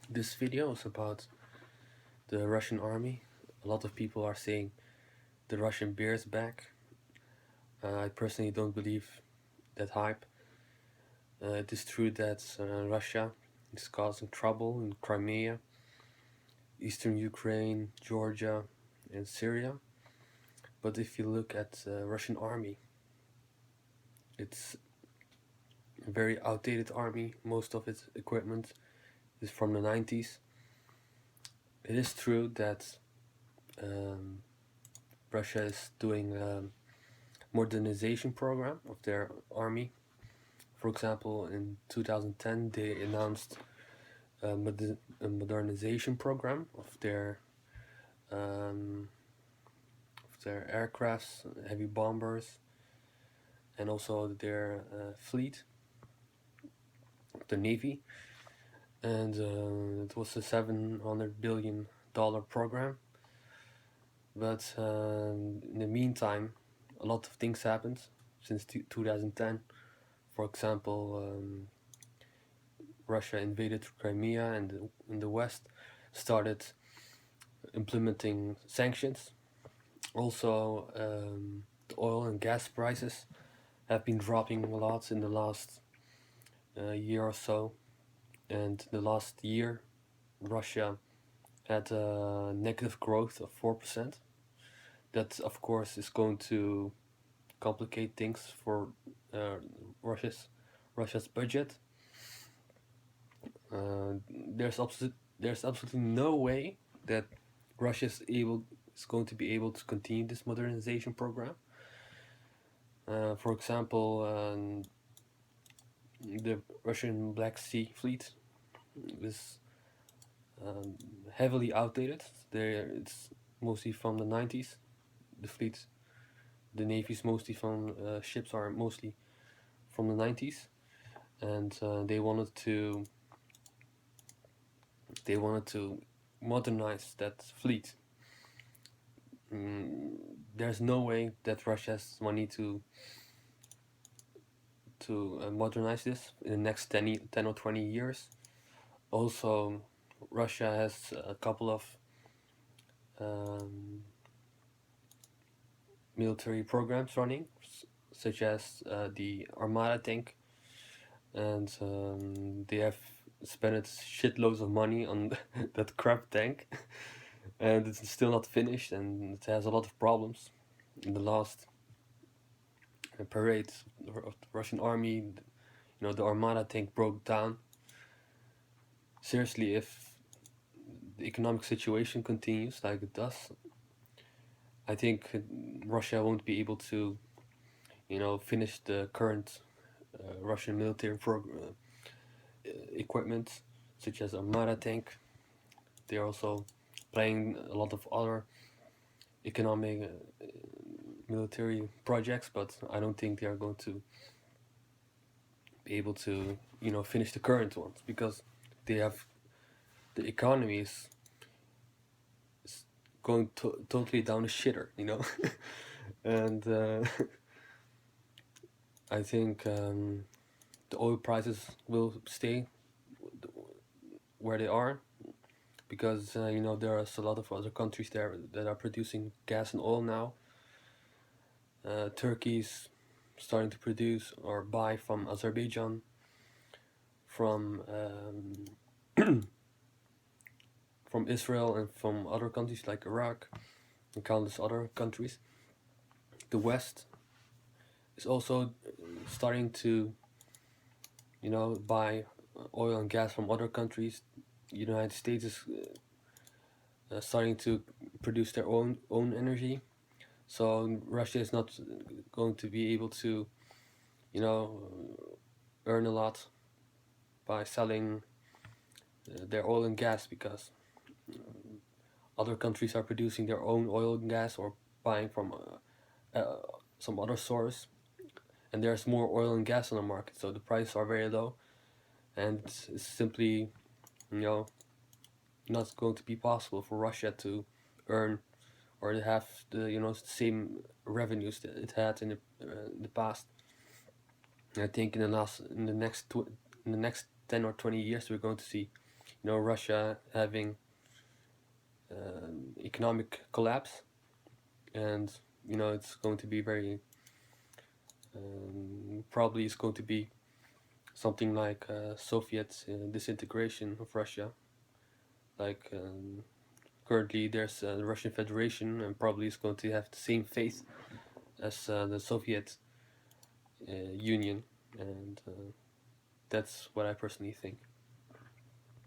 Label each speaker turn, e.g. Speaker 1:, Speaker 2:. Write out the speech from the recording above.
Speaker 1: This video is about the Russian army. A lot of people are saying the Russian bear is back. I personally don't believe that hype. It is true that Russia is causing trouble in Crimea, eastern Ukraine, Georgia, and Syria. But if you look at the Russian army, it's a very outdated army. Most of its equipment is from the 90s. It is true that um, Russia is doing a modernization program of their army. For example, in 2010, they announced a modernization program um, of their aircrafts, heavy bombers, and also their fleet, the navy. And it was a $700 billion program. But in the meantime, a lot of things happened since 2010. For example, Russia invaded Crimea and in the West started implementing sanctions. Also, the oil and gas prices have been dropping a lot in the last year or so. And the last year, Russia had a negative growth of 4%. That, of course, is going to complicate things for uh, Russia's Russia's budget. Uh, there's absolutely no way that Russia is going to be able to continue this modernization program. For example, the Russian Black Sea Fleet is um, heavily outdated. It's mostly from the 90s. The fleet, the navy's mostly from ships are mostly from the 90s, and they wanted to modernize that fleet. Mm, there's no way that Russia has money to modernize this in the next 10 or 20 years. Also, Russia has a couple of um, military programs running, such as the Armada tank, and they have spent shitloads of money on that crap tank, and it's still not finished, and it has a lot of problems. In the last parade of the Russian army, the Armada tank broke down. Seriously, if the economic situation continues like it does, I think Russia won't be able to, finish the current Russian military equipment, such as Armada tank. They're also planning a lot of other economic military projects, but I don't think they are going to be able to, finish the current ones because they have the economy is going totally down the shitter. And I think the oil prices will stay where they are because there's a lot of other countries there that are producing gas and oil now. Turkey's starting to produce or buy from Azerbaijan, from from Israel, and from other countries like Iraq and countless other countries. The West is also starting to, buy oil and gas from other countries. The United States is starting to produce their own energy. So Russia is not going to be able to, earn a lot by selling their oil and gas because other countries are producing their own oil and gas or buying from uh, some other source, and there's more oil and gas on the market, so the prices are very low, and it's simply, you know, not going to be possible for Russia to earn or to have the same revenues that it had in the past. And I think in the next 10 or 20 years we're going to see, Russia having economic collapse, and it's going to be very probably it's going to be something like Soviet disintegration of Russia. Like currently, there's the Russian Federation, and probably it's going to have the same fate as the Soviet Union, and that's what I personally think.